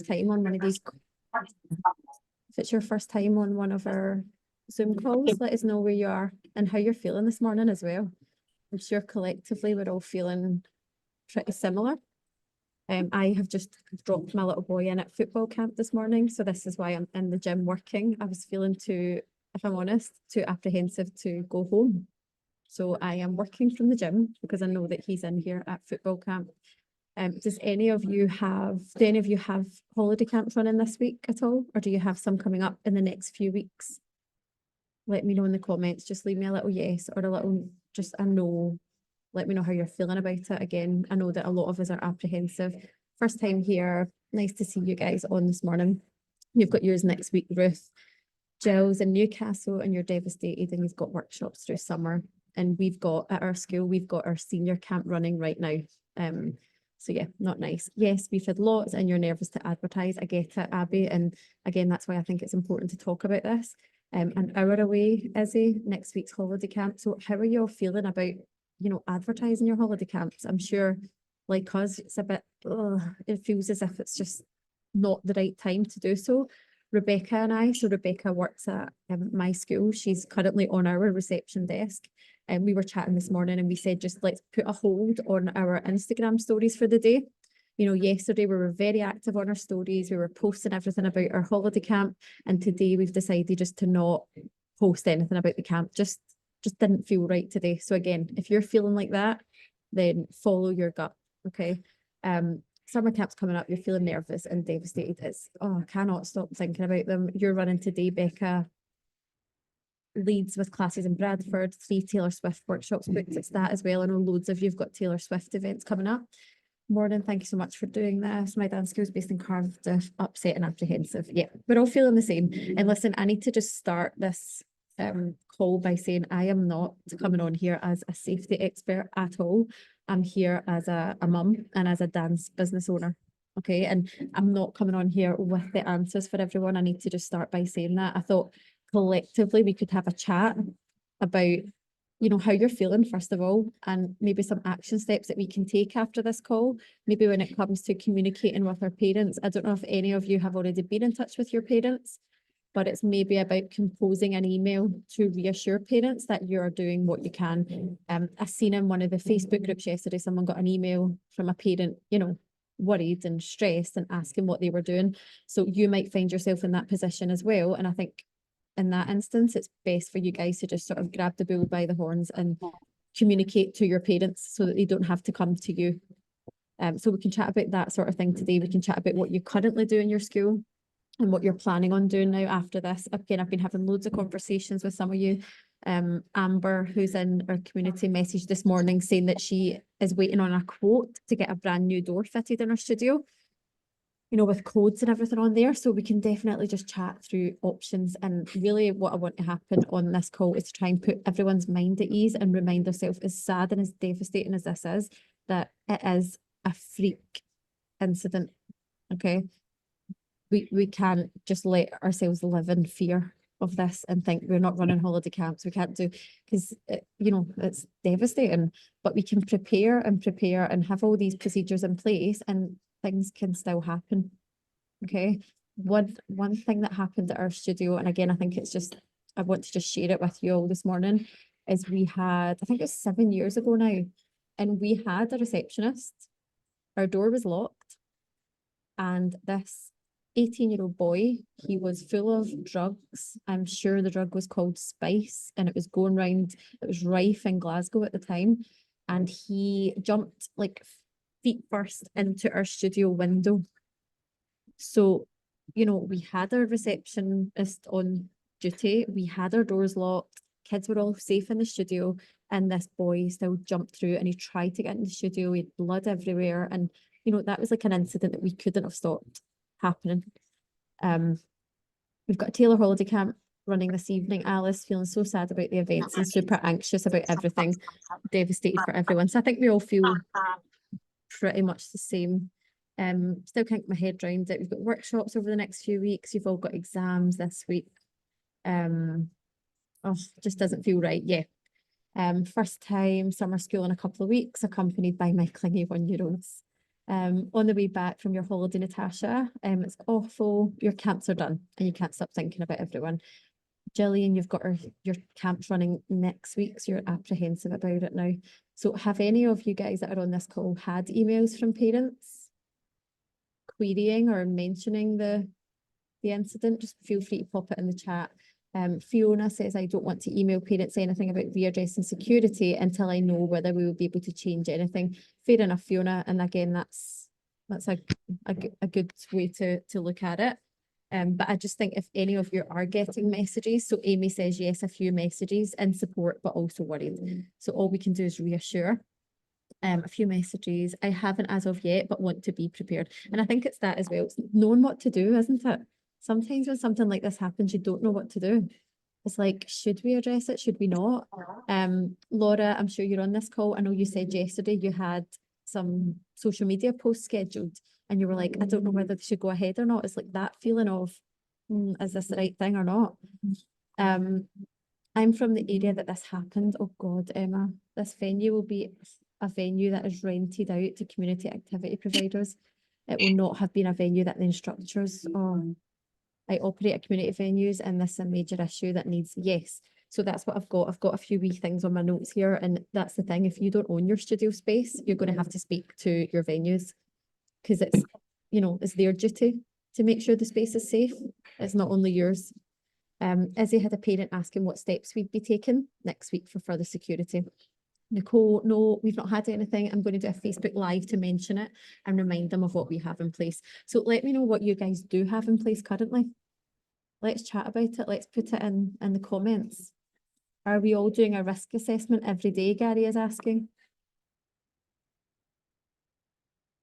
time on one of these, if it's your first time on one of our Zoom calls, let us know where you are and how you're feeling this morning as well. I'm sure collectively we're all feeling pretty similar. I have just dropped my little boy in at football camp this morning, so this is why I'm in the gym working. I was feeling too, if I'm honest, too apprehensive to go home. So I am working from the gym because I know that he's in here at football camp. Do any of you have holiday camps running this week at all? Or do you have some coming up in the next few weeks? Let me know in the comments. Just leave me a little yes or a little, just a no. Let me know how you're feeling about it. Again, I know that a lot of us are apprehensive. First time here. Nice to see you guys on this morning. You've got yours next week, Ruth. Jill's in Newcastle and you're devastated and you've got workshops through summer. And we've got at our school, we've got our senior camp running right now. So yeah, not nice. Yes, we've had lots and you're nervous to advertise. I get it, Abby. And again, that's why I think it's important to talk about this. An hour away, Izzy, next week's holiday camp. So how are you all feeling about, advertising your holiday camps? I'm sure like us, it's a bit, it feels as if it's just not the right time to do so. Rebecca and I, so Rebecca works at my school. She's currently on our reception desk. And we were chatting this morning and we said, just let's put a hold on our Instagram stories for the day. Yesterday we were very active on our stories. We were posting everything about our holiday camp. And today we've decided just to not post anything about the camp. Just didn't feel right today. So again, if you're feeling like that, then follow your gut. Okay. Summer camp's coming up, you're feeling nervous and devastated. I cannot stop thinking about them. You're running today, Becca. Leeds with classes in Bradford, 3 Taylor Swift workshops booked. It's that as well. I know loads of you've got Taylor Swift events coming up. Morning, thank you so much for doing this. My dance school is based in Cardiff, upset and apprehensive. Yeah, we're all feeling the same. And listen, I need to just start this call by saying I am not coming on here as a safety expert at all. I'm here as a mum and as a dance business owner. Okay, and I'm not coming on here with the answers for everyone. I need to just start by saying that. I thought collectively we could have a chat about how you're feeling first of all, and maybe some action steps that we can take after this call. Maybe when it comes to communicating with our parents, I don't know if any of you have already been in touch with your parents, but it's maybe about composing an email to reassure parents that you're doing what you can. I seen in one of the Facebook groups yesterday, someone got an email from a parent, worried and stressed and asking what they were doing. So you might find yourself in that position as well. And I think in that instance, it's best for you guys to just sort of grab the bull by the horns and communicate to your parents so that they don't have to come to you. So we can chat about that sort of thing today. We can chat about what you currently do in your school and what you're planning on doing now after this. Again, I've been having loads of conversations with some of you. Amber, who's in our community, message this morning saying that she is waiting on a quote to get a brand new door fitted in her studio, with codes and everything on there. So we can definitely just chat through options. And really what I want to happen on this call is to try and put everyone's mind at ease and remind ourselves, as sad and as devastating as this is, that it is a freak incident. Okay. We can't just let ourselves live in fear of this and think we're not running holiday camps. We can't do, because it's devastating, but we can prepare and have all these procedures in place and things can still happen. Okay. One thing that happened at our studio, and again, I think I want to just share it with you all this morning, is we had, I think it was 7 years ago now, and we had a receptionist. Our door was locked, and this 18-year-old boy, he was full of drugs. I'm sure the drug was called spice, and it was going round, it was rife in Glasgow at the time. And he jumped like feet first into our studio window. So, we had our receptionist on duty, we had our doors locked, kids were all safe in the studio, and this boy still jumped through and he tried to get in the studio. He had blood everywhere. And, that was like an incident that we couldn't have stopped happening. We've got a Taylor holiday camp running this evening. Alice feeling so sad about the events and super anxious about everything, devastated for everyone. So I think we all feel pretty much the same. Still can't get my head around it. We've got workshops over the next few weeks. You've all got exams this week. Just doesn't feel right. Yeah. First time summer school in a couple of weeks, accompanied by my clingy 1-year-olds. On the way back from your holiday, Natasha, it's awful. Your camps are done and you can't stop thinking about everyone. Gillian, you've got your camps running next week, so you're apprehensive about it now. So have any of you guys that are on this call had emails from parents querying or mentioning the incident? Just feel free to pop it in the chat. Fiona says, I don't want to email parents anything about readdressing security until I know whether we will be able to change anything. Fair enough, Fiona. And again, that's a good way to look at it. But I just think if any of you are getting messages, so Amy says, yes, a few messages in support, but also worried. So all we can do is reassure. A few messages. I haven't as of yet, but want to be prepared. And I think it's that as well. It's knowing what to do, isn't it? Sometimes when something like this happens, you don't know what to do. It's like, should we address it? Should we not? Laura, I'm sure you're on this call. I know you said yesterday you had some social media posts scheduled and you were like, I don't know whether they should go ahead or not. It's like that feeling of, is this the right thing or not? I'm from the area that this happened. Oh God, Emma, this venue will be a venue that is rented out to community activity providers. It will not have been a venue that the instructors I operate at community venues and this is a major issue that needs, yes. So that's what I've got. I've got a few wee things on my notes here. And that's the thing, if you don't own your studio space, you're going to have to speak to your venues because it's, it's their duty to make sure the space is safe. It's not only yours. Izzy had a parent asking what steps we'd be taking next week for further security. Nicole, no, we've not had anything. I'm going to do a Facebook Live to mention it and remind them of what we have in place. So let me know what you guys do have in place currently. Let's chat about it. Let's put it in the comments. Are we all doing a risk assessment every day, Gary is asking?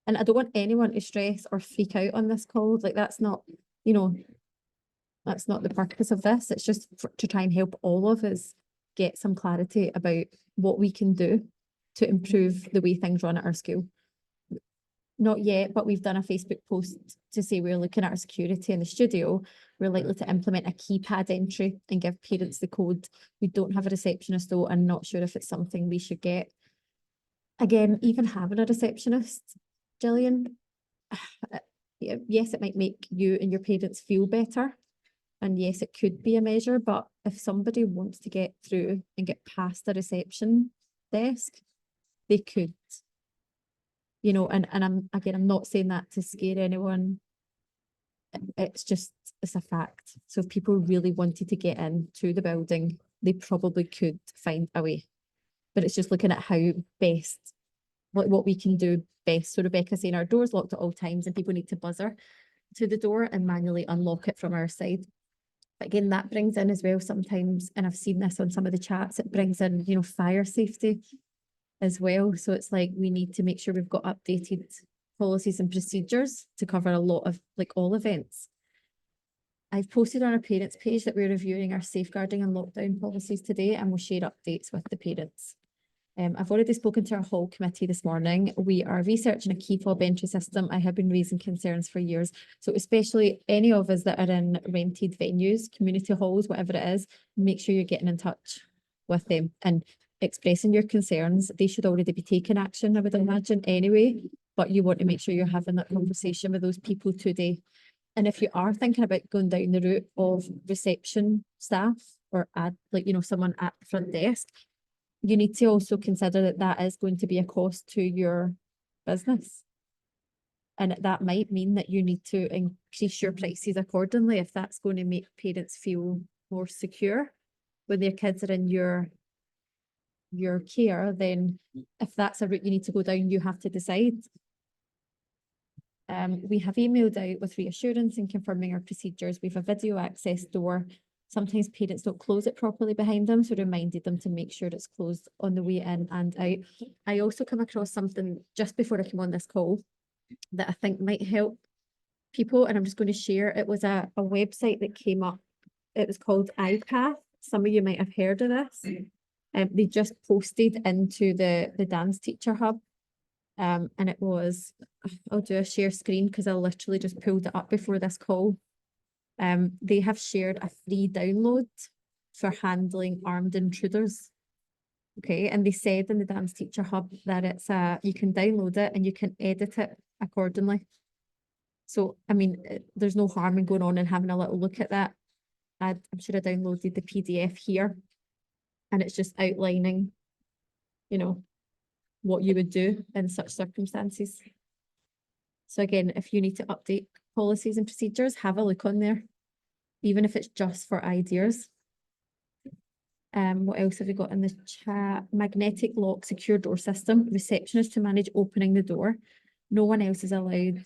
And I don't want anyone to stress or freak out on this call. Like that's not, that's not the purpose of this. It's just to try and help all of us get some clarity about what we can do to improve the way things run at our school. Not yet, but we've done a Facebook post to say we're looking at our security in the studio. We're likely to implement a keypad entry and give parents the code. We don't have a receptionist though. I'm not sure if it's something we should get. Again, even having a receptionist, Gillian, yes, it might make you and your parents feel better. And yes, it could be a measure, but if somebody wants to get through and get past the reception desk, they could. And I'm not saying that to scare anyone. It's a fact. So if people really wanted to get into the building, they probably could find a way. But it's just looking at how best, what we can do best. So Rebecca's saying our door's locked at all times and people need to buzzer to the door and manually unlock it from our side. But again, that brings in as well sometimes, and I've seen this on some of the chats, it brings in, fire safety as well. So it's like we need to make sure we've got updated policies and procedures to cover a lot of all events. I've posted on our parents page that we're reviewing our safeguarding and lockdown policies today and we'll share updates with the parents. I've already spoken to our hall committee this morning. We are researching a key fob entry system. I have been raising concerns for years. So especially any of us that are in rented venues, community halls, whatever it is, make sure you're getting in touch with them and expressing your concerns. They should already be taking action, I would imagine anyway, but you want to make sure you're having that conversation with those people today. And if you are thinking about going down the route of reception staff or someone at the front desk, you need to also consider that is going to be a cost to your business. And that might mean that you need to increase your prices accordingly if that's going to make parents feel more secure when their kids are in your care. Then if that's a route you need to go down, you have to decide. We have emailed out with reassurance and confirming our procedures. We have a video access door. Sometimes parents don't close it properly behind them, so reminded them to make sure it's closed on the way in and out. I also come across something just before I came on this call that I think might help people, and I'm just going to share. It was a website that came up. It was called iPath. Some of you might have heard of this. They just posted into the dance teacher hub. And it was, I'll do a share screen because I literally just pulled it up before this call. They have shared a free download for handling armed intruders. Okay, and they said in the Dance Teacher Hub that you can download it and you can edit it accordingly. So, I mean, there's no harm in going on and having a little look at that. I'm sure I downloaded the PDF here, and it's just outlining, you know, what you would do in such circumstances. So again, if you need to update policies and procedures, have a look on there, even if it's just for ideas. What else have we got in the chat? Magnetic lock secure door system. Receptionist to manage opening the door. No one else is allowed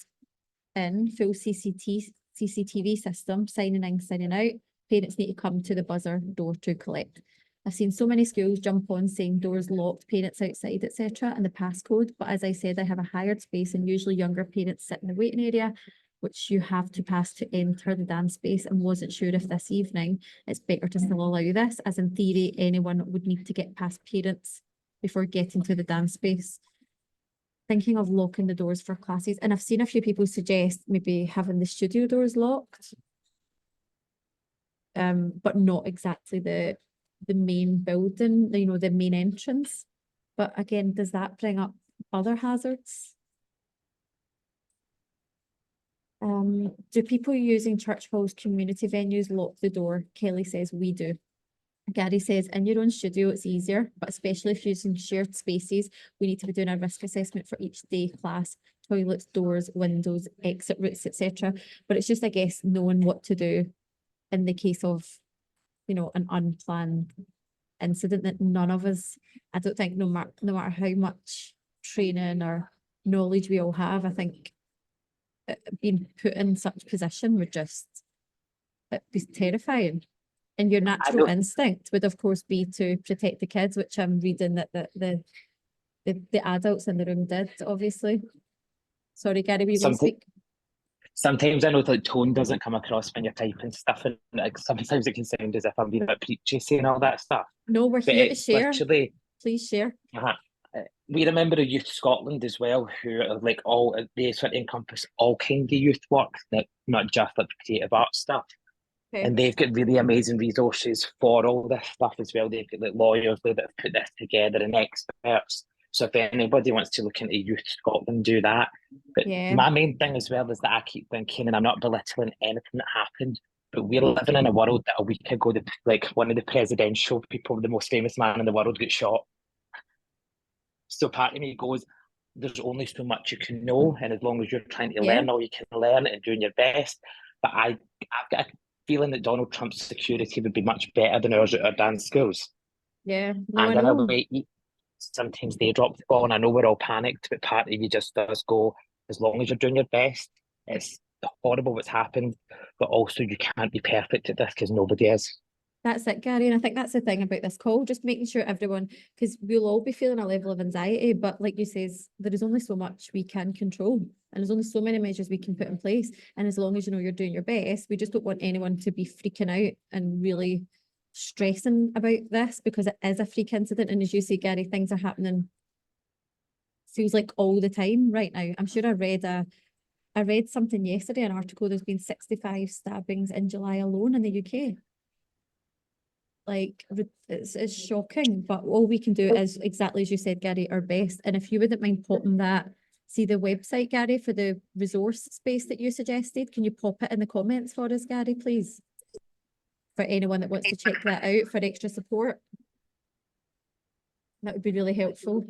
in. Full CCTV system. Signing in, signing out. Parents need to come to the buzzer door to collect. I've seen so many schools jump on saying doors locked, parents outside, etc., and the passcode. But as I said, I have a hired space and usually younger parents sit in the waiting area, which you have to pass to enter the dance space, and wasn't sure if this evening it's better to still allow this, as in theory, anyone would need to get past parents before getting to the dance space. Thinking of locking the doors for classes, and I've seen a few people suggest maybe having the studio doors locked, but not exactly the main building, you know, the main entrance. But again, does that bring up other hazards? Do people using church halls, community venues lock the door? Kelly says we do. Gary says in your own studio it's easier, but especially if using shared spaces, we need to be doing a risk assessment for each day class, toilets, doors, windows, exit routes, etc. But it's just, I guess, knowing what to do in the case of, you know, an unplanned incident that none of us, I don't think, no matter how much training or knowledge we all have, I think being put in such position would just, it'd be terrifying. And your natural instinct would, of course, be to protect the kids, which I'm reading that the adults in the room did, obviously. Sorry, Gary, we will speak. Sometimes I know the tone doesn't come across when you're typing stuff, and like sometimes it can sound as if I'm being a bit preachy saying all that stuff. No, we're But here to share. Literally, please share. We remember the Youth Scotland as well, who are like all, they sort of encompass all kind of youth work, not just like creative art stuff. Okay. And they've got really amazing resources for all this stuff as well. They've got like lawyers that have put this together and experts. So if anybody wants to look into Youth Scotland, do that. But my main thing as well is that I keep thinking, and I'm not belittling anything that happened, but we're living in a world that a week ago, like one of the presidential people, the most famous man in the world, got shot. So part of me goes, there's only so much you can know, and as long as you're trying to learn all you can learn and doing your best. But I've got a feeling that Donald Trump's security would be much better than ours at our dance schools. Yeah, no, and in a way, sometimes they drop the ball, and I know we're all panicked, but part of you just does go, as long as you're doing your best. It's horrible what's happened, but also you can't be perfect at this because nobody is. That's it, Gary. And I think that's the thing about this call, just making sure everyone, because we'll all be feeling a level of anxiety, but like you says, there is only so much we can control, and there's only so many measures we can put in place. And as long as you know you're doing your best, we just don't want anyone to be freaking out and really stressing about this, because it is a freak incident. And as you say, Gary, things are happening, feels like all the time right now. I'm sure I read something yesterday, an article, there's been 65 stabbings in July alone in the UK. Like, it's shocking, but all we can do is, exactly as you said, Gary, our best. And if you wouldn't mind popping that, see the website, Gary, for the resource space that you suggested, can you pop it in the comments for us, Gary, please? For anyone that wants to check that out for extra support. That would be really helpful.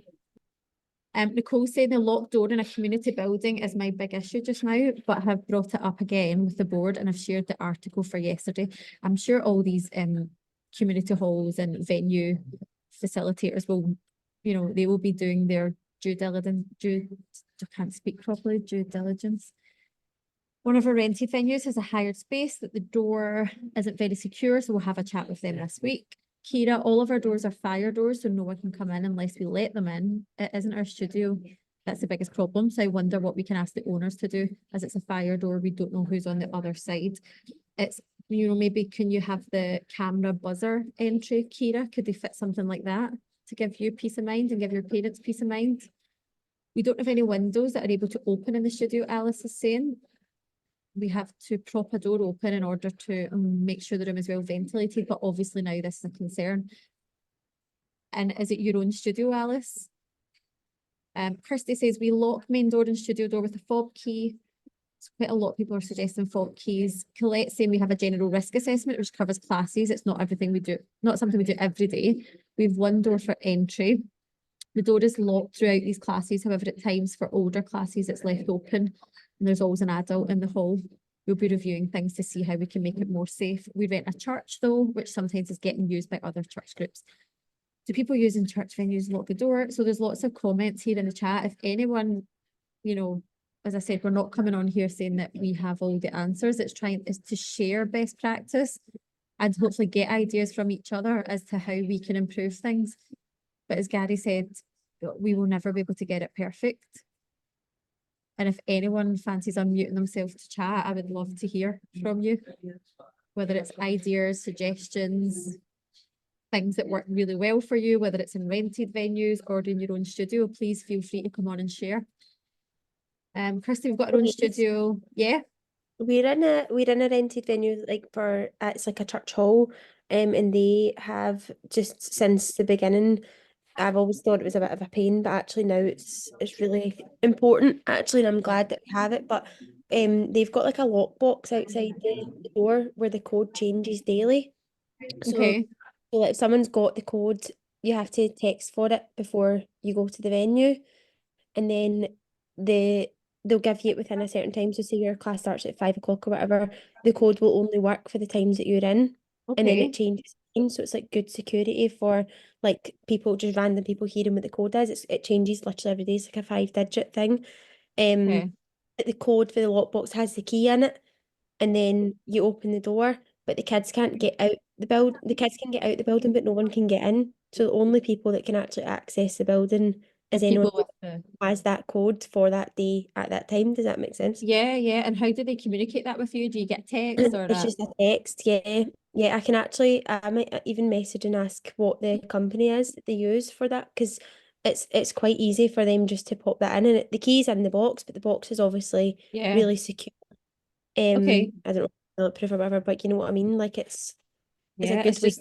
Nicole said the locked door in a community building is my big issue just now, but I have brought it up again with the board, and I've shared the article for yesterday. I'm sure all these community halls and venue facilitators will, you know, they will be doing their due diligence. I can't speak properly. Due diligence. One of our rented venues has a hired space that the door isn't very secure, so we'll have a chat with them this week. Kira, all of our doors are fire doors, so no one can come in unless we let them in. It isn't our studio. That's the biggest problem. So I wonder what we can ask the owners to do, as it's a fire door. We don't know who's on the other side. It's, you know, maybe can you have the camera buzzer entry, Kira? Could they fit something like that to give you peace of mind and give your parents peace of mind? We don't have any windows that are able to open in the studio, Alice is saying. We have to prop a door open in order to make sure the room is well ventilated, but obviously now this is a concern. And is it your own studio, Alice? Kirsty says we lock main door and studio door with a fob key. So quite a lot of people are suggesting fob keys. Colette saying we have a general risk assessment which covers classes. It's not everything we do, not something we do every day. We have one door for entry. The door is locked throughout these classes. However, at times for older classes, it's left open and there's always an adult in the hall. We'll be reviewing things to see how we can make it more safe. We rent a church though, which sometimes is getting used by other church groups. Do people using church venues lock the door? So there's lots of comments here in the chat. If anyone, you know, as I said, we're not coming on here saying that we have all the answers. It's to share best practice and hopefully get ideas from each other as to how we can improve things. But as Gary said, we will never be able to get it perfect. And if anyone fancies unmuting themselves to chat, I would love to hear from you, whether it's ideas, suggestions, things that work really well for you, whether it's in rented venues or in your own studio. Please feel free to come on and share. Kirsty, we've got our own studio. Yeah. We're in a rented venue, like it's like a church hall, and they have just since the beginning. I've always thought it was a bit of a pain, but actually now it's really important actually, and I'm glad that we have it. But they've got like a lockbox outside the door where the code changes daily. Okay. So like if someone's got the code, you have to text for it before you go to the venue, and then they'll give you it within a certain time. So say your class starts at 5 o'clock or whatever, the code will only work for the times that you're in. And then it changes. So it's like good security for like people, just random people hearing what the code is. It changes literally every day. It's like a 5-digit thing. But the code for the lockbox has the key in it, and then you open the door, but the kids can't get out the build. The kids can get out the building, but no one can get in. So the only people that can actually access the building is anyone who has that code for that day at that time. Does that make sense? Yeah. And how do they communicate that with you? Do you get text or It's just a text, yeah. Yeah, I can actually, I might even message and ask what the company is that they use for that, because it's quite easy for them just to pop that in, and the key's in the box, but the box is obviously really secure. I don't know, bulletproof or whatever, but you know what I mean? Like it's a good way.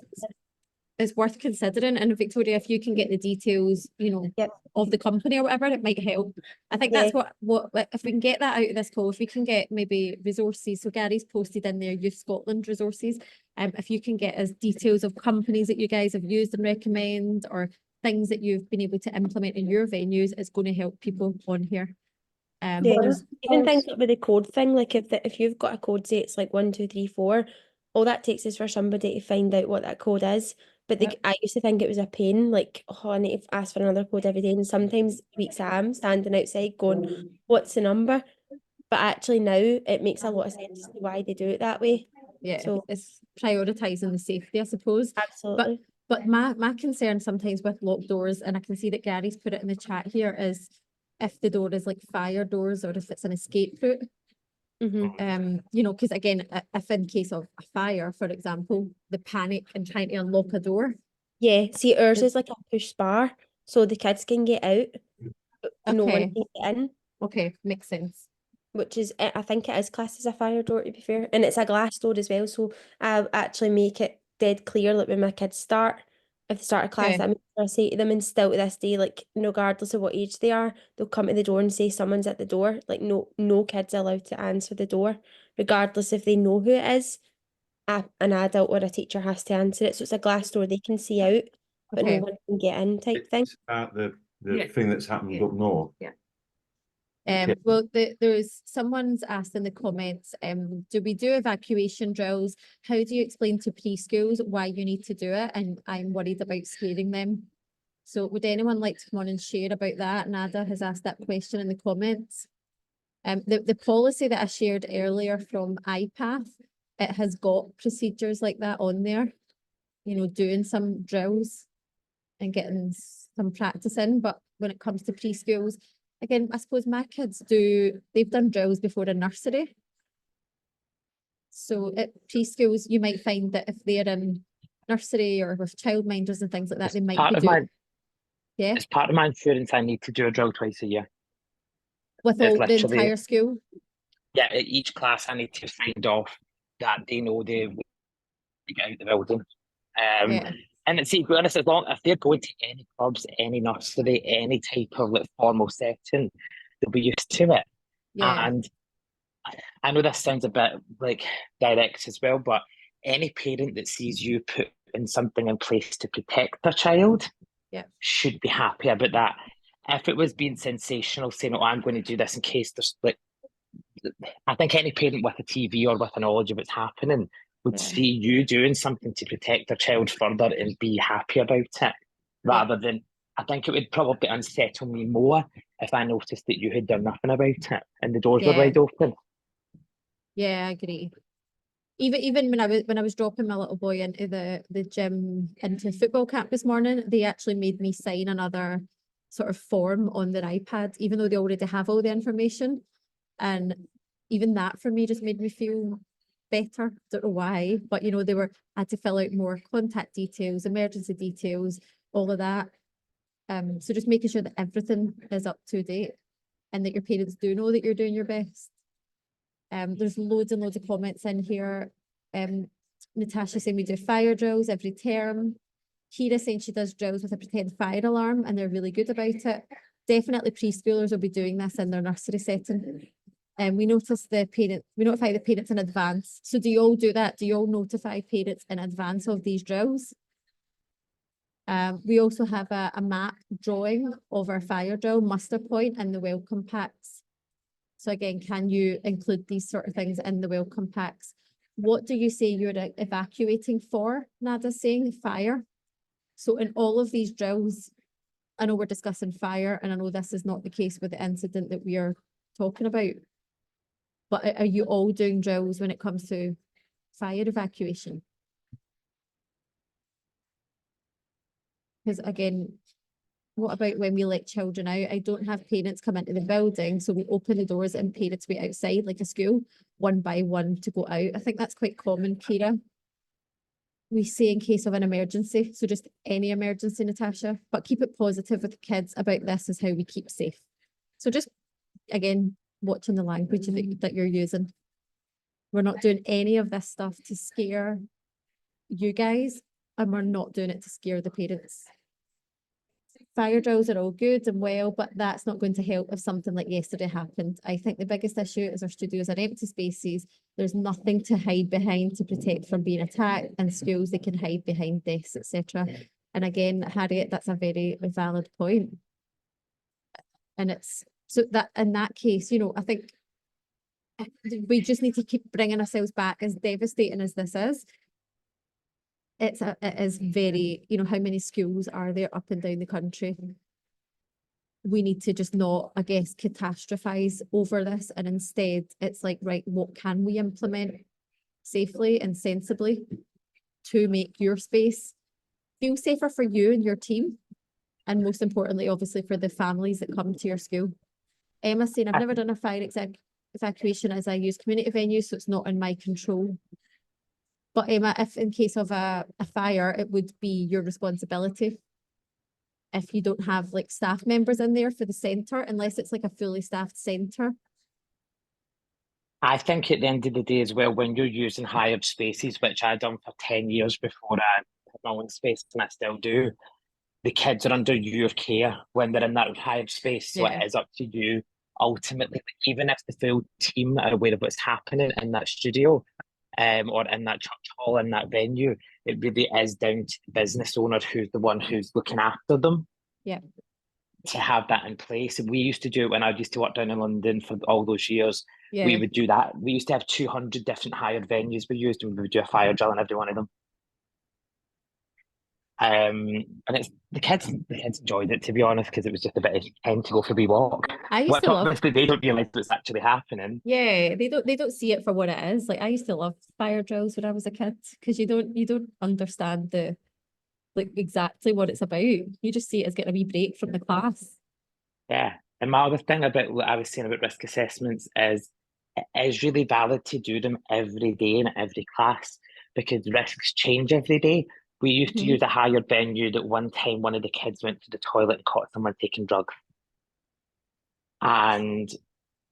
It's worth considering. And Victoria, if you can get the details, you know, of the company or whatever, it might help. I think that's what if we can get that out of this call, if we can get maybe resources. So Gary's posted in there Youth Scotland resources. If you can get us details of companies that you guys have used and recommend, or things that you've been able to implement in your venues, it's going to help people on here. Even things like with the code thing, like if you've got a code, say it's like 1, 2, 3, 4, all that takes is for somebody to find out what that code is. But I used to think it was a pain, like, oh, I need to ask for another code every day. And sometimes weeks I'm standing outside going, what's the number? But actually now it makes a lot of sense to why they do it that way. Yeah, so it's prioritising the safety, I suppose. Absolutely. But my concern sometimes with locked doors, and I can see that Gary's put it in the chat here, is if the door is like fire doors or if it's an escape route. You know, because again, if in case of a fire, for example, the panic and trying to unlock a door. Yeah, see, ours is like a push bar, so the kids can get out, but no one can get in. Okay, makes sense. Which is, I think it is classed as a fire door, to be fair, and it's a glass door as well. So I actually make it dead clear, like when my kids start, if they start a class, I say to them, and still to this day, like regardless of what age they are, they'll come to the door and say someone's at the door. Like no kids are allowed to answer the door, regardless if they know who it is. An adult or a teacher has to answer it. So it's a glass door, they can see out, but no one can get in, type thing. The thing that's happened up north. Well, there's someone's asked in the comments, do we do evacuation drills? How do you explain to preschools why you need to do it? And I'm worried about scaring them. So would anyone like to come on and share about that? Nada has asked that question in the comments. The policy that I shared earlier from IPATH, it has got procedures like that on there, you know, doing some drills and getting some practice in. But when it comes to preschools, again, I suppose my kids they've done drills before in nursery. So at preschools, you might find that if they're in nursery or with childminders and things like that, they might be doing. As part of my insurance, I need to do a drill twice a year. With all the entire school? Yeah, at each class, I need to find off that they know they get out the building. And see, to be honest, as long if they're going to any clubs, any nursery, any type of like formal setting, they'll be used to it. Yeah. And I know this sounds a bit like direct as well, but any parent that sees you putting something in place to protect their child should be happy about that. If it was being sensational, saying, "Oh, I'm going to do this in case there's like," I think any parent with a TV or with a knowledge of what's happening would see you doing something to protect their child further and be happy about it, rather than. I think it would probably unsettle me more if I noticed that you had done nothing about it and the doors were wide open. Yeah, I agree. Even when I was dropping my little boy into the gym into football camp this morning, they actually made me sign another sort of form on their iPad, even though they already have all the information. And even that for me just made me feel better. Don't know why, but you know, I had to fill out more contact details, emergency details, all of that. So just making sure that everything is up to date and that your parents do know that you're doing your best. There's loads and loads of comments in here. Natasha saying we do fire drills every term. Kira saying she does drills with a pretend fire alarm and they're really good about it. Definitely preschoolers will be doing this in their nursery setting. And we notify the parents in advance. So do you all do that? Do you all notify parents in advance of these drills? We also have a map drawing of our fire drill muster point and the welcome packs. So again, can you include these sort of things in the welcome packs? What do you say you're evacuating for? Nada's saying fire. So in all of these drills, I know we're discussing fire, and I know this is not the case with the incident that we are talking about. But are you all doing drills when it comes to fire evacuation? Because again, what about when we let children out? I don't have parents come into the building, so we open the doors and parents wait outside like a school, one by one to go out. I think that's quite common, Kira. We say in case of an emergency, so just any emergency, Natasha, but keep it positive with the kids about this is how we keep safe. So just, again, watching the language that you're using. We're not doing any of this stuff to scare you guys, and we're not doing it to scare the parents. Fire drills are all good and well, but that's not going to help if something like yesterday happened. I think the biggest issue is our studios are empty spaces. There's nothing to hide behind to protect from being attacked. In schools, they can hide behind desks, etc. And again, Harriet, that's a very valid point. And it's so that in that case, you know, I think we just need to keep bringing ourselves back, as devastating as this is. It is very, you know, how many schools are there up and down the country? We need to just not, I guess, catastrophize over this. And instead, it's like, right, what can we implement safely and sensibly to make your space feel safer for you and your team? And most importantly, obviously, for the families that come to your school. Emma's saying, I've never done a fire evacuation as I use community venues, so it's not in my control. But Emma, if in case of a fire, it would be your responsibility. If you don't have like staff members in there for the centre, unless it's like a fully staffed centre. I think at the end of the day as well, when you're using hired spaces, which I've done for 10 years before I had my own space, and I still do, the kids are under your care when they're in that hired space. So it is up to you ultimately, even if the full team are aware of what's happening in that studio, or in that church hall, in that venue, it really is down to the business owner who's the one who's looking after them. Yeah. To have that in place. And we used to do it when I used to work down in London for all those years. Yeah. We would do that. We used to have 200 different hired venues we used, and we would do a fire drill in every one of them. And it's the kids enjoyed it, to be honest, because it was just a bit of time to go for a wee walk. I used to love, obviously they don't realise what's actually happening. Yeah, they don't see it for what it is. Like I used to love fire drills when I was a kid, because you don't understand the like exactly what it's about. You just see it as getting a wee break from the class. Yeah. And my other thing about what I was saying about risk assessments is it is really valid to do them every day in every class, because risks change every day. We used to use a hired venue that one time one of the kids went to the toilet and caught someone taking drugs. And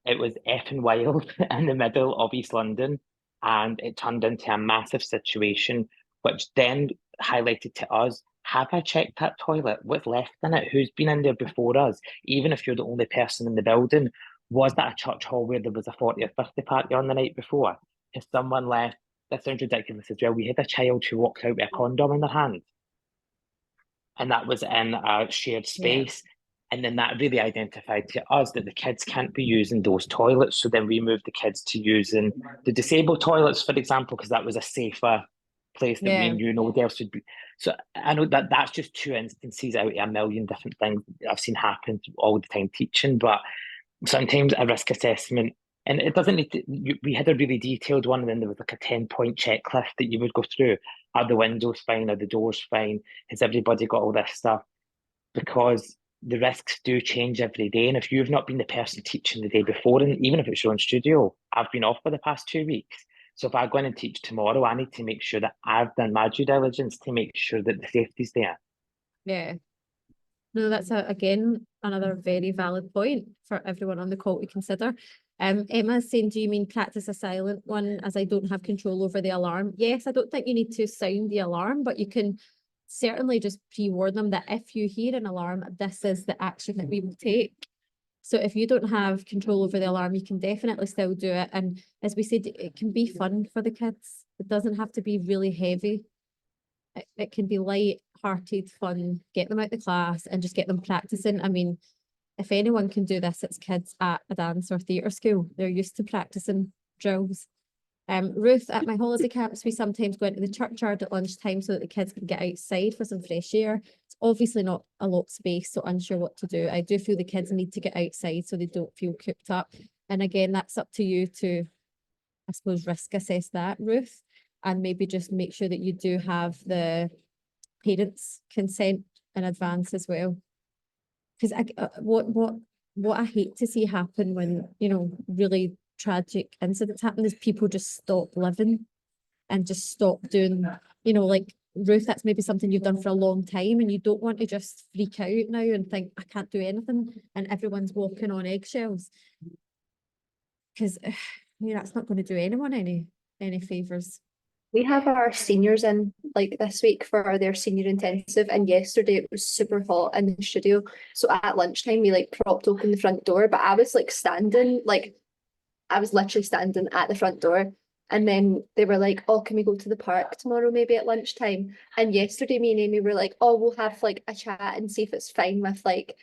it was effing wild in the middle of East London. And it turned into a massive situation, which then highlighted to us have I checked that toilet? What's left in it? Who's been in there before us? Even if you're the only person in the building, was that a church hall where there was a 40 or 50 party on the night before? Has someone left? That sounds ridiculous as well. We had a child who walked out with a condom in their hand, and that was in a shared space. And then that really identified to us that the kids can't be using those toilets. So then we moved the kids to using the disabled toilets, for example, because that was a safer place that we knew nobody else would be. So I know that that's just two instances out of a million different things I've seen happen all the time teaching. But sometimes a risk assessment, and it doesn't need to, we had a really detailed one, and then there was like a 10-point checklist that you would go through. Are the windows fine? Are the doors fine? Has everybody got all this stuff? Because the risks do change every day. And if you've not been the person teaching the day before, and even if it's your own studio, I've been off for the past 2 weeks. So if I go in and teach tomorrow, I need to make sure that I've done my due diligence to make sure that the safety's there. Yeah. No, that's again another very valid point for everyone on the call to consider. Emma's saying, do you mean practice a silent one as I don't have control over the alarm? Yes, I don't think you need to sound the alarm, but you can certainly just pre-warn them that if you hear an alarm, this is the action that we will take. So if you don't have control over the alarm, you can definitely still do it. And as we said, it can be fun for the kids. It doesn't have to be really heavy. It can be light-hearted fun, get them out the class and just get them practicing. I mean, if anyone can do this, it's kids at a dance or theatre school. They're used to practicing drills. Ruth, at my holiday camps, we sometimes go into the churchyard at lunchtime so that the kids can get outside for some fresh air. It's obviously not a lot of space, so unsure what to do. I do feel the kids need to get outside so they don't feel cooped up. And again, that's up to you to, I suppose, risk assess that, Ruth, and maybe just make sure that you do have the parents' consent in advance as well. Because what I hate to see happen when, you know, really tragic incidents happen is people just stop living and just stop doing, you know, like Ruth, that's maybe something you've done for a long time and you don't want to just freak out now and think, I can't do anything and everyone's walking on eggshells. Because, you know, that's not going to do anyone any favours. We have our seniors in like this week for their senior intensive, and yesterday it was super hot in the studio. So at lunchtime we like propped open the front door, but I was like standing, like I was literally standing at the front door. And then they were like, oh, can we go to the park tomorrow, maybe at lunchtime? And yesterday me and Amy were like, oh, we'll have like a chat and see if it's fine with like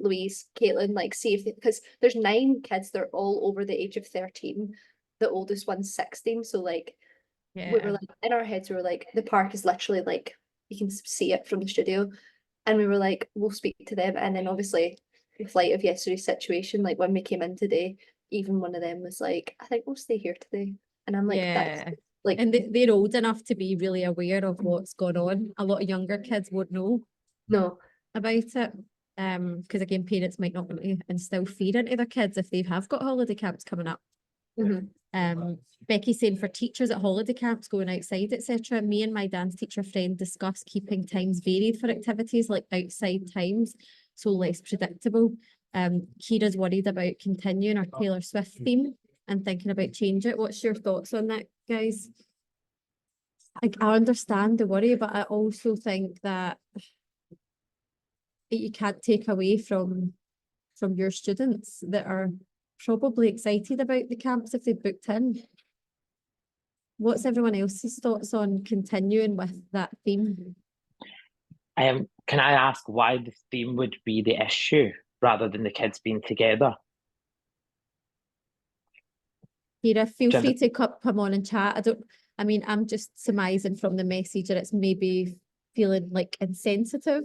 Louise, Caitlin, like see if, because there's 9 kids, they're all over the age of 13. The oldest one's 16. So like, we were like, in our heads, we were like, the park is literally like, you can see it from the studio. And we were like, we'll speak to them. And then obviously, with light of yesterday's situation, like when we came in today, even one of them was like, I think we'll stay here today. And I'm like, that's like, and they're old enough to be really aware of what's going on. A lot of younger kids won't know about it. Because again, parents might not want to instill fear into their kids if they have got holiday camps coming up. Becky's saying for teachers at holiday camps going outside, etc. Me and my dance teacher friend discussed keeping times varied for activities like outside times, so less predictable. Kira's worried about continuing our Taylor Swift theme and thinking about change it. What's your thoughts on that, guys? I understand the worry, but I also think that you can't take away from your students that are probably excited about the camps if they booked in. What's everyone else's thoughts on continuing with that theme? Can I ask why the theme would be the issue rather than the kids being together? Kira, feel free to come on and chat. I'm just surmising from the message that it's maybe feeling like insensitive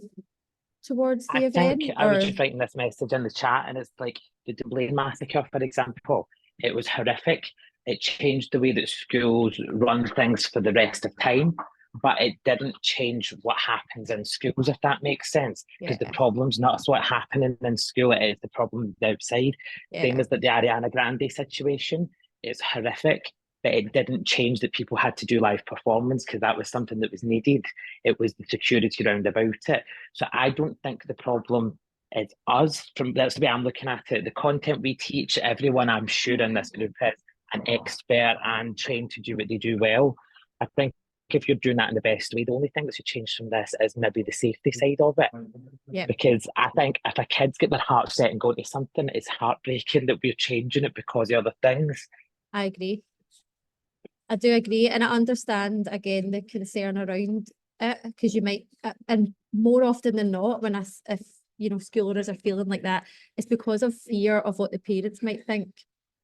towards the event. I was just writing this message in the chat and it's like the Dublin massacre, for example. It was horrific. It changed the way that schools run things for the rest of time, but it didn't change what happens in schools, if that makes sense. Because the problem's not what's happening in school, it is the problem outside. Same as the Ariana Grande situation. It's horrific, but it didn't change that people had to do live performance because that was something that was needed. It was the security round about it. So I don't think the problem is us. That's the way I'm looking at it. The content we teach, everyone I'm sure in this group is an expert and trained to do what they do well. I think if you're doing that in the best way, the only thing that should change from this is maybe the safety side of it. Yeah. Because I think if a kid's get their heart set and going to something, it's heartbreaking that we're changing it because of other things. I agree. I do agree, and I understand again the concern around it, because you might, and more often than not, when if you know school owners are feeling like that, it's because of fear of what the parents might think.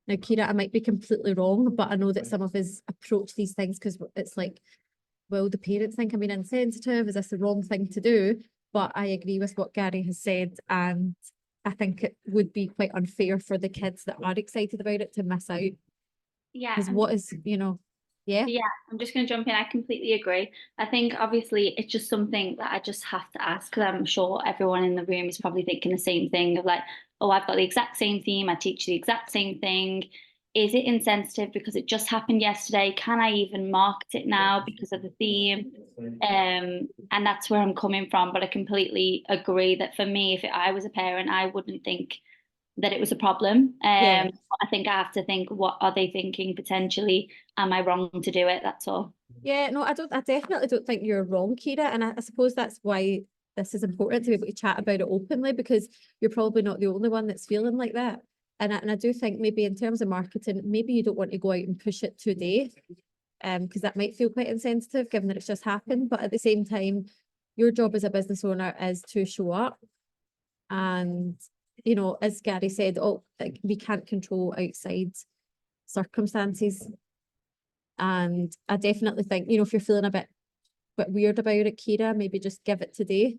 Now, Kira, I might be completely wrong, but I know that some of us approach these things because it's like, will the parents think I'm being insensitive? Is this the wrong thing to do? But I agree with what Gary has said, and I think it would be quite unfair for the kids that are excited about it to miss out. Yeah. Because what is, yeah. Yeah, I'm just going to jump in. I completely agree. I think obviously it's just something that I just have to ask, because I'm sure everyone in the room is probably thinking the same thing of like, oh, I've got the exact same theme. I teach the exact same thing. Is it insensitive because it just happened yesterday? Can I even market it now because of the theme? And that's where I'm coming from. But I completely agree that for me, if I was a parent, I wouldn't think that it was a problem. Yeah. I think I have to think, what are they thinking potentially? Am I wrong to do it? That's all. Yeah, no, I definitely don't think you're wrong, Kira. And I suppose that's why this is important to be able to chat about it openly, because you're probably not the only one that's feeling like that. And I do think maybe in terms of marketing, maybe you don't want to go out and push it today, because that might feel quite insensitive given that it's just happened. But at the same time, your job as a business owner is to show up. And, as Gary said, like, we can't control outside circumstances. And I definitely think, if you're feeling a bit weird about it, Kira, maybe just give it today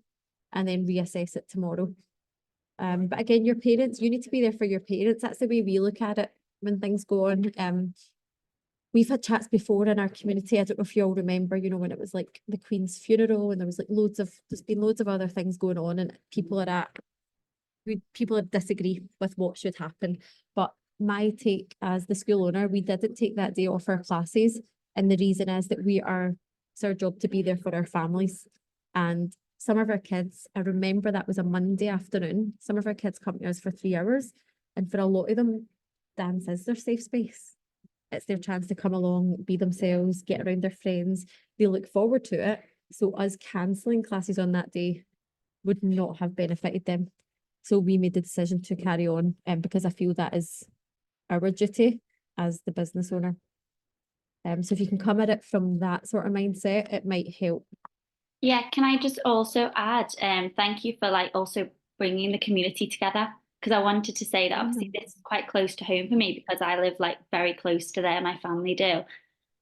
and then reassess it tomorrow. But again, your parents, you need to be there for your parents. That's the way we look at it when things go on. We've had chats before in our community. I don't know if you all remember, when it was like the Queen's funeral and there was like there's been loads of other things going on, and people disagree with what should happen. But my take as the school owner, we didn't take that day off our classes. And the reason is that it's our job to be there for our families. And some of our kids, I remember that was a Monday afternoon, some of our kids come to us for 3 hours. And for a lot of them, dance is their safe space. It's their chance to come along, be themselves, get around their friends. They look forward to it. So us cancelling classes on that day would not have benefited them. So we made the decision to carry on, because I feel that is our duty as the business owner. So if you can come at it from that sort of mindset, it might help. Yeah, can I just also add, thank you for like also bringing the community together, because I wanted to say that obviously this is quite close to home for me because I live like very close to there, my family do.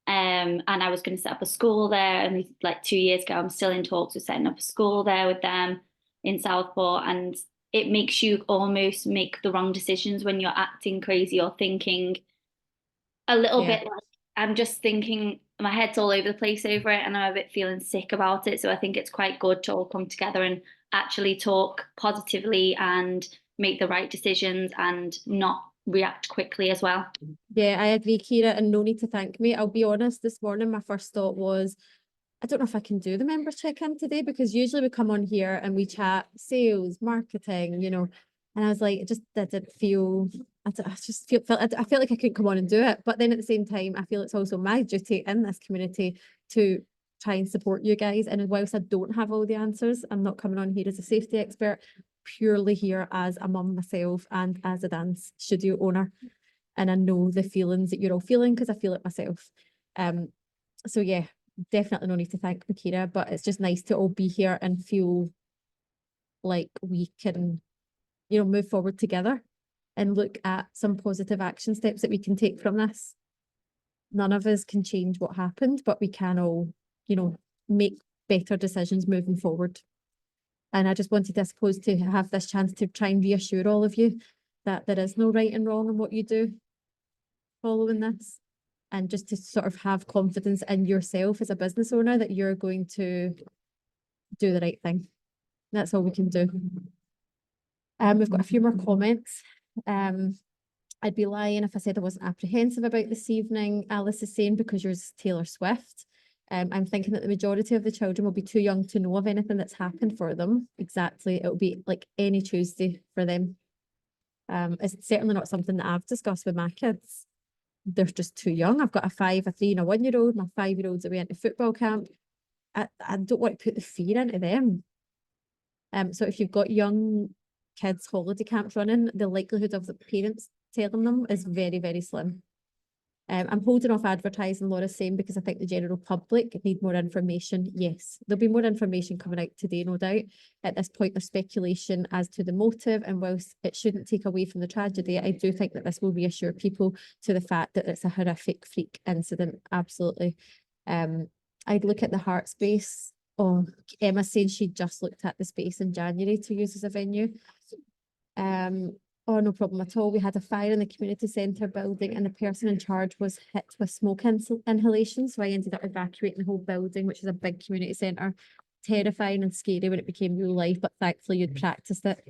And I was going to set up a school there, and like 2 years ago, I'm still in talks with setting up a school there with them in Southport, and it makes you almost make the wrong decisions when you're acting crazy or thinking a little bit like, I'm just thinking, my head's all over the place over it, and I'm a bit feeling sick about it. So I think it's quite good to all come together and actually talk positively and make the right decisions and not react quickly as well. Yeah, I agree, Kira, and no need to thank me. I'll be honest, this morning my first thought was, I don't know if I can do the member check-in today, because usually we come on here and we chat sales, marketing, and I was like, it just didn't feel, I felt like I couldn't come on and do it. But then at the same time, I feel it's also my duty in this community to try and support you guys. And whilst I don't have all the answers, I'm not coming on here as a safety expert, purely here as a mum myself and as a dance studio owner. And I know the feelings that you're all feeling because I feel it myself. So yeah, definitely no need to thank Kira, but it's just nice to all be here and feel like we can, move forward together and look at some positive action steps that we can take from this. None of us can change what happened, but we can all, make better decisions moving forward. And I just wanted, I suppose, to have this chance to try and reassure all of you that there is no right and wrong in what you do following this. And just to sort of have confidence in yourself as a business owner that you're going to do the right thing. That's all we can do. We've got a few more comments. I'd be lying if I said I wasn't apprehensive about this evening. Alice is saying, because yours Taylor Swift. I'm thinking that the majority of the children will be too young to know of anything that's happened for them. Exactly. It'll be like any Tuesday for them. It's certainly not something that I've discussed with my kids. they're just too young. I've got a 5, a 3 and a 1-year-old. My 5-year-old's away into football camp. I don't want to put the fear into them. So if you've got young kids holiday camps running, the likelihood of the parents telling them is very, very slim. I'm holding off advertising, Laura's saying, because I think the general public need more information. Yes, there'll be more information coming out today, no doubt. At this point, there's speculation as to the motive, and whilst it shouldn't take away from the tragedy, I do think that this will reassure people to the fact that it's a horrific freak incident. Absolutely. I'd look at the heart space. Oh, Emma said she just looked at the space in January to use as a venue. Oh, no problem at all. We had a fire in the community centre building and the person in charge was hit with smoke inhalation. So I ended up evacuating the whole building, which is a big community centre. Terrifying and scary when it became real life, but thankfully you'd practiced it.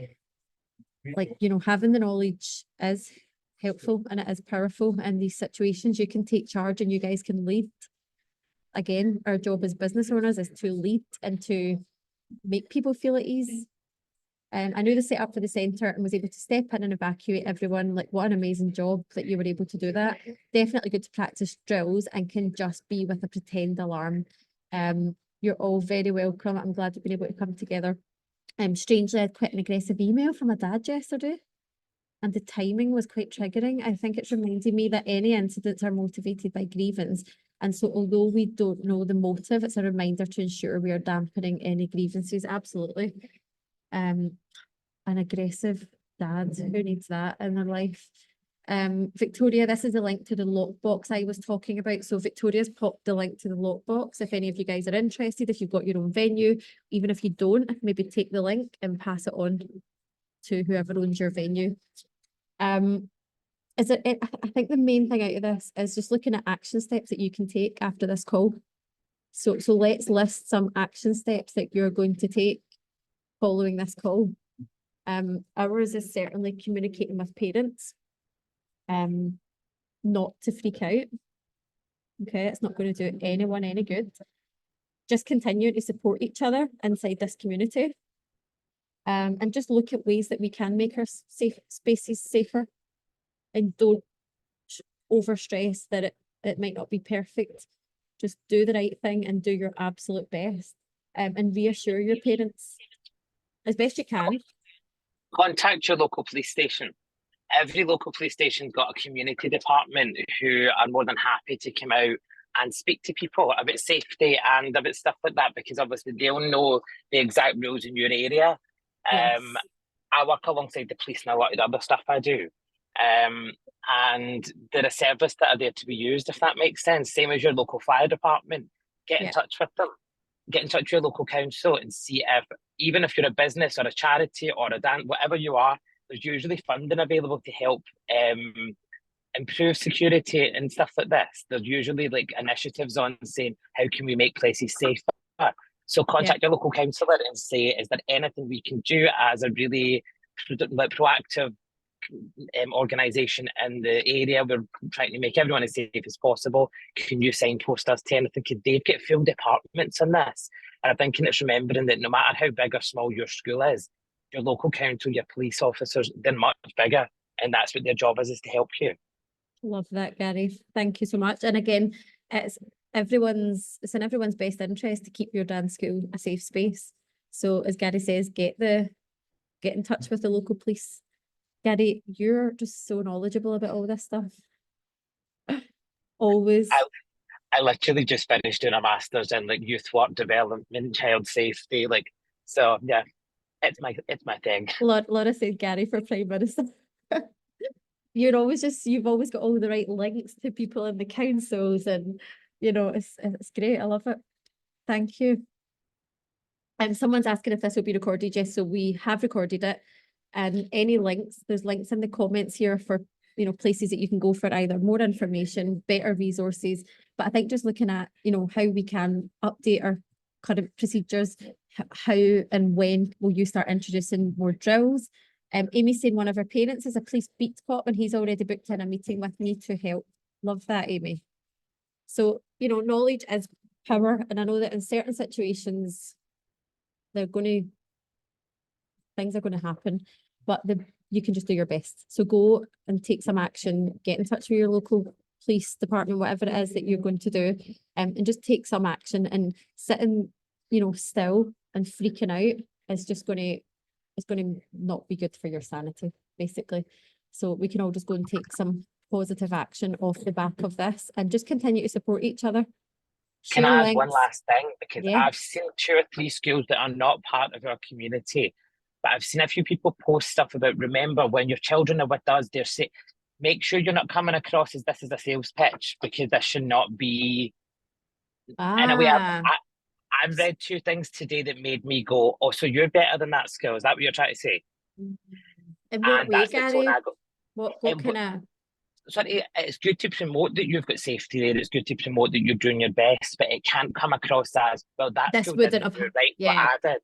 Like, you know, having the knowledge is helpful and it is powerful in these situations. You can take charge and you guys can lead. Again, our job as business owners is to lead and to make people feel at ease. I knew the setup for the centre and was able to step in and evacuate everyone. Like, what an amazing job that you were able to do that. Definitely good to practice drills and can just be with a pretend alarm. You're all very welcome. I'm glad we've been able to come together. Strangely, I had quite an aggressive email from my dad yesterday, and the timing was quite triggering. I think it's reminded me that any incidents are motivated by grievance. And so although we don't know the motive, it's a reminder to ensure we are dampening any grievances. Absolutely. An aggressive dad, who needs that in their life? Victoria, this is a link to the lockbox I was talking about. So Victoria's popped the link to the lockbox. If any of you guys are interested, if you've got your own venue, even if you don't, maybe take the link and pass it on to whoever owns your venue. I think the main thing out of this is just looking at action steps that you can take after this call. So let's list some action steps that you're going to take following this call. Ours is certainly communicating with parents, not to freak out. Okay, it's not going to do anyone any good. Just continue to support each other inside this community. And just look at ways that we can make our spaces safer, and don't overstress that it might not be perfect. Just do the right thing and do your absolute best, and reassure your parents as best you can. Contact your local police station. Every local police station's got a community department who are more than happy to come out and speak to people about safety and about stuff like that, because obviously they'll know the exact rules in your area. Yes. I work alongside the police and a lot of the other stuff I do. And they're a service that are there to be used, if that makes sense. Same as your local fire department. Get in touch with them. Get in touch with your local council and see if, even if you're a business or a charity or a dance, whatever you are, there's usually funding available to help improve security and stuff like this. There's usually like initiatives on saying, how can we make places safer? So contact your local councillor and say, is there anything we can do as a really proactive organisation in the area? We're trying to make everyone as safe as possible. Can you signpost us to anything? Could they get full departments on this? And I'm thinking it's remembering that no matter how big or small your school is, your local council, your police officers, they're much bigger, and that's what their job is to help you. Love that, Gary. Thank you so much. And again, it's in everyone's best interest to keep your dance school a safe space. So as Gary says, get in touch with the local police. Gary, you're just so knowledgeable about all this stuff. Always. I literally just finished doing a master's in like youth work development, child safety, like, so yeah, it's my thing. Laura said Gary for Prime Minister. You've always got all the right links to people in the councils, and you know, it's great. I love it. Thank you. Someone's asking if this will be recorded. Yes, so we have recorded it. And any links, there's links in the comments here for, you know, places that you can go for either more information, better resources. But I think just looking at, you know, how we can update our current procedures, how and when will you start introducing more drills? Amy's saying one of her parents is a police beat cop and he's already booked in a meeting with me to help. Love that, Amy. So, you know, knowledge is power. And I know that in certain situations, things are going to happen, but you can just do your best. So go and take some action, get in touch with your local police department, whatever it is that you're going to do, and just take some action. And sitting, you know, still and freaking out is just it's going to not be good for your sanity, basically. So we can all just go and take some positive action off the back of this and just continue to support each other. Can Share I add one links. last thing? Because Yeah. I've seen 2 or 3 schools that are not part of our community, but I've seen a few people post stuff about, remember, when your children are with us, they're saying, make sure you're not coming across as this is a sales pitch, because this should not be. In a way, I've read 2 things today that made me go, oh, so you're better than that school. Is that what you're trying to say? In what And way, that's the tone Gary? I got. What It kind of? Sorry, it's good to promote that you've got safety there. It's good to promote that you're doing your best, but it can't come across as, well, that This school wouldn't didn't have- do it right, yeah. but I did.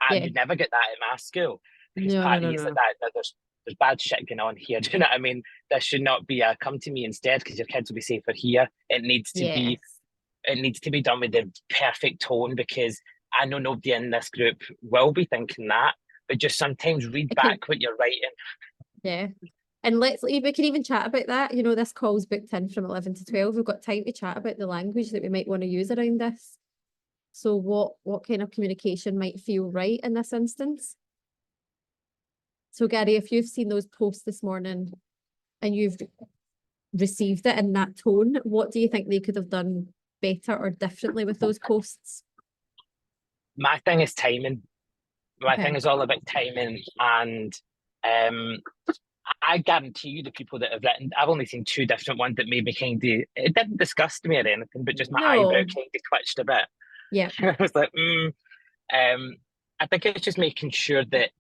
And Yeah. you'd never get that at my school. Because No, part no, of you no, said no. that there's bad shit going on here. Do you know what I mean? This should not be a come to me instead because your kids will be safer here. It needs to be done with the perfect tone, because I know nobody in this group will be thinking that, but just sometimes read back what you're writing. Yeah. And we can even chat about that. You know, this call's booked in from 11 to 12. We've got time to chat about the language that we might want to use around this. So what kind of communication might feel right in this instance? So Gary, if you've seen those posts this morning and you've received it in that tone, what do you think they could have done better or differently with those posts? My thing is timing. My Okay. thing is all about timing, and I guarantee you the people that have written, I've only seen 2 different ones that made me kind of, it didn't disgust me or anything, but just my eyebrow kind of twitched a bit. Yeah. I was like, I think it's just making sure that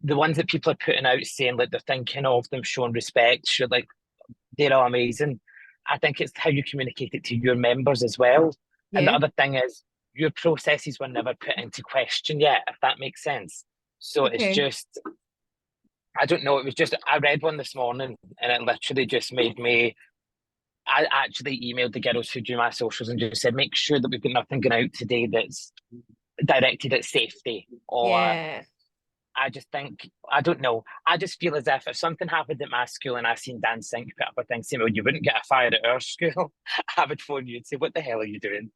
the ones that people are putting out saying like they're thinking of them, showing respect, sure, like they're all amazing. I think it's how you communicate it to your members as well. And the Yeah. other thing is your processes were never put into question yet, if that makes sense. So Okay. it's just, I don't know, it was just, I read one this morning and it literally just made me, I actually emailed the girls who do my socials and just said, make sure that we've got nothing going out today that's directed at safety, or Yeah. I just think, I don't know, I just feel as if something happened at my school and I seen Dan Sink put up a thing saying, well, you wouldn't get a fire at our school, I would phone you and say, what the hell are you doing?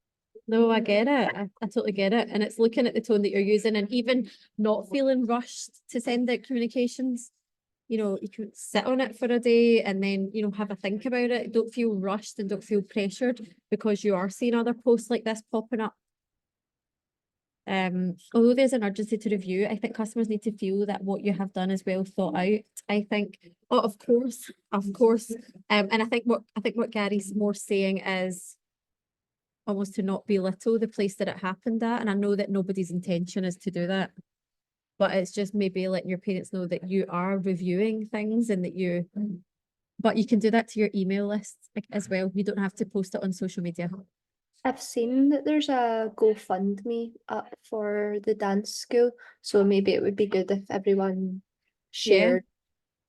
No, I get it. I totally get it. And it's looking at the tone that you're using and even not feeling rushed to send out communications. You know, you can sit on it for a day and then, you know, have a think about it. Don't feel rushed and don't feel pressured because you are seeing other posts like this popping up. Although there's an urgency to review, I think customers need to feel that what you have done is well thought out. I think, oh, of course. And I think what Gary's more saying is almost to not belittle the place that it happened at. And I know that nobody's intention is to do that. But it's just maybe letting your parents know that you are reviewing things and that but you can do that to your email list as well. You don't have to post it on social media. I've seen that there's a GoFundMe up for the dance school, so maybe it would be good if everyone shared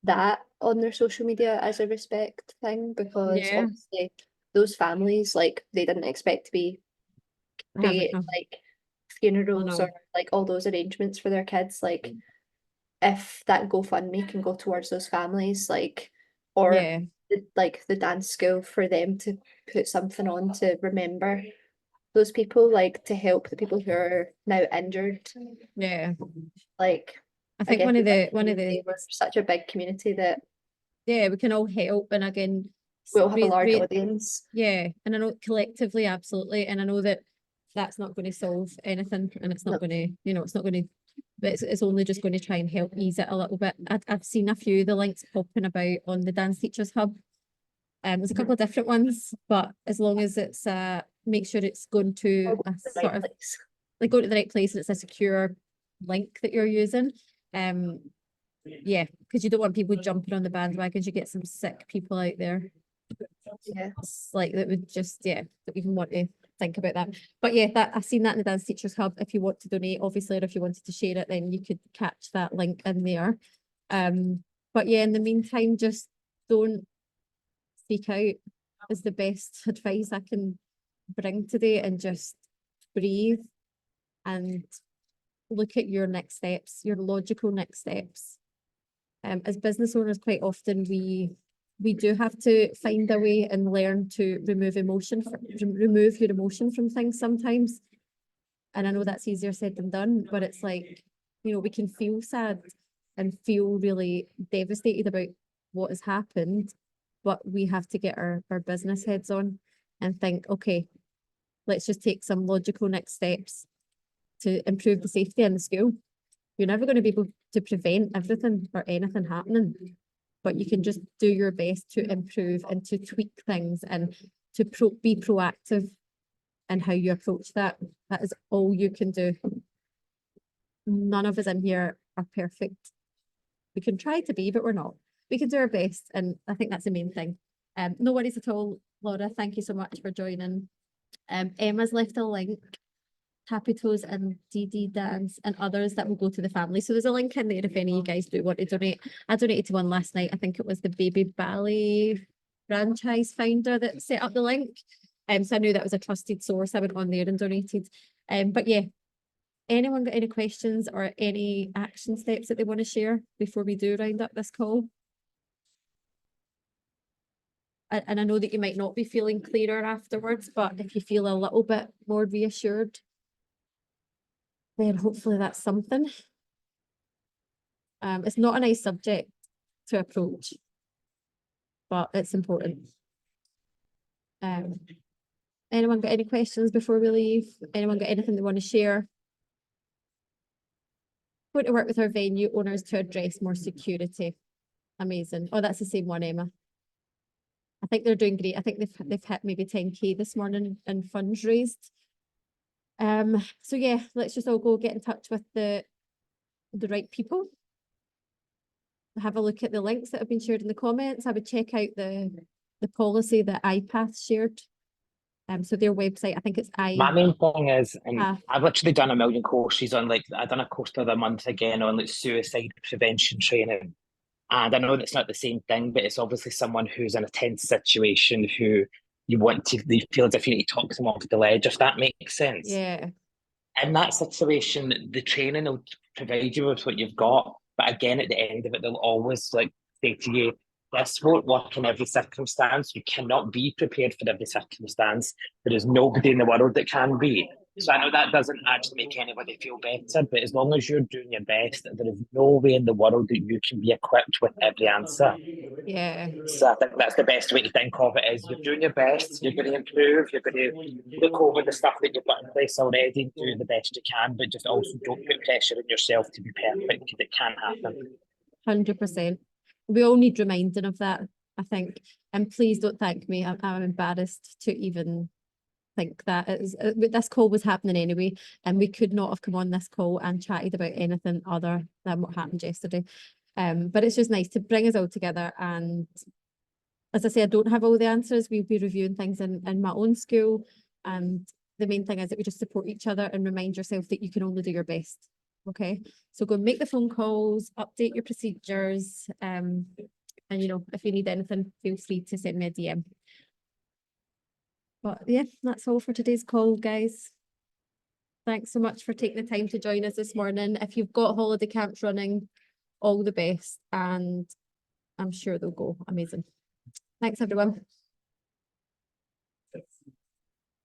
that on their social media as a respect thing, because Yeah. obviously those families, like, they didn't expect to be creating like funerals no. or like all those arrangements for their kids. Like, if that GoFundMe can go towards those families, like, or Yeah. the dance school, for them to put something on to remember those people, like to help the people who are now injured. Yeah. Like, I think guess one of as a the community, we're such a big community that we can all help, and again we'll have a large raise- audience. Yeah, and I know collectively, absolutely, and I know that that's not going to solve anything, and it's not going to, you know, it's not going to, but it's only just going to try and help ease it a little bit. I've seen a few of the links popping about on the Dance Teachers Hub. There's a couple of different ones, but as long as it's make sure it's going to a sort of like go to the right place and it's a secure link that you're using. Yeah, because you don't want people jumping on the bandwagons. You get some sick people out there. Yeah. It's like that would just don't even want to think about that. But yeah, that I've seen that in the Dance Teachers Hub. If you want to donate, obviously, or if you wanted to share it, then you could catch that link in there. But yeah, in the meantime, just don't speak out is the best advice I can bring today, and just breathe and look at your next steps, your logical next steps. As business owners, quite often we we do have to find a way and learn to remove remove your emotion from things sometimes. And I know that's easier said than done, but it's like, you know, we can feel sad and feel really devastated about what has happened, but we have to get our business heads on and think, okay, let's just take some logical next steps to improve the safety in the school. You're never going to be able to prevent everything or anything happening, but you can just do your best to improve and to tweak things and to be proactive in how you approach that. That is all you can do. None of us in here are perfect. We can try to be, but we're not. We can do our best, and I think that's the main thing. No worries at all, Laura. Thank you so much for joining. Emma's left a link, Happy Toes and DD Dance and others that will go to the family. So there's a link in there if any of you guys do want to donate. I donated to one last night. I think it was the Baby Ballet franchise founder that set up the link. So I knew that was a trusted source. I went on there and donated. But yeah, anyone got any questions or any action steps that they want to share before we do round up this call? And I know that you might not be feeling clearer afterwards, but if you feel a little bit more reassured, then hopefully that's something. It's not a nice subject to approach, but it's important. Anyone got any questions before we leave? Anyone got anything they want to share? Going to work with our venue owners to address more security. Amazing. Oh, that's the same one, Emma. I think they're doing great. I think they've hit maybe 10K this morning in funds raised. So yeah, let's just all go get in touch with the right people. Have a look at the links that have been shared in the comments. I would check out the policy that iPath shared. So their website, I think it's My main thing is, and I've literally done a million courses on, like, I've done a course the other month again on like suicide prevention training. And I know that's not the same thing, but it's obviously someone who's in a tense situation who you want to, they feel as if you need to talk them off the ledge, if that makes sense. Yeah. In that situation, the training will provide you with what you've got. But again, at the end of it, they'll always like say to you, this won't work in every circumstance. You cannot be prepared for every circumstance. There is nobody in the world that can be. So I know that doesn't actually make anybody feel better, but as long as you're doing your best, there is no way in the world that you can be equipped with every answer. Yeah. So I think that's the best way to think of it is you're doing your best, you're going to improve, you're going to look over the stuff that you've got in place already, do the best you can, but just also don't put pressure on yourself to be perfect because it can happen. 100%. We all need reminding of that, I think. And please don't thank me. I'm embarrassed to even think that this call was happening anyway, and we could not have come on this call and chatted about anything other than what happened yesterday. But it's just nice to bring us all together. And as I say, I don't have all the answers. We'll be reviewing things in my own school. And the main thing is that we just support each other and remind yourself that you can only do your best. Okay, so go and make the phone calls, update your procedures, and you know, if you need anything, feel free to send me a DM. But yeah, that's all for today's call, guys. Thanks so much for taking the time to join us this morning. If you've got holiday camps running, all the best, and I'm sure they'll go amazing. Thanks, everyone.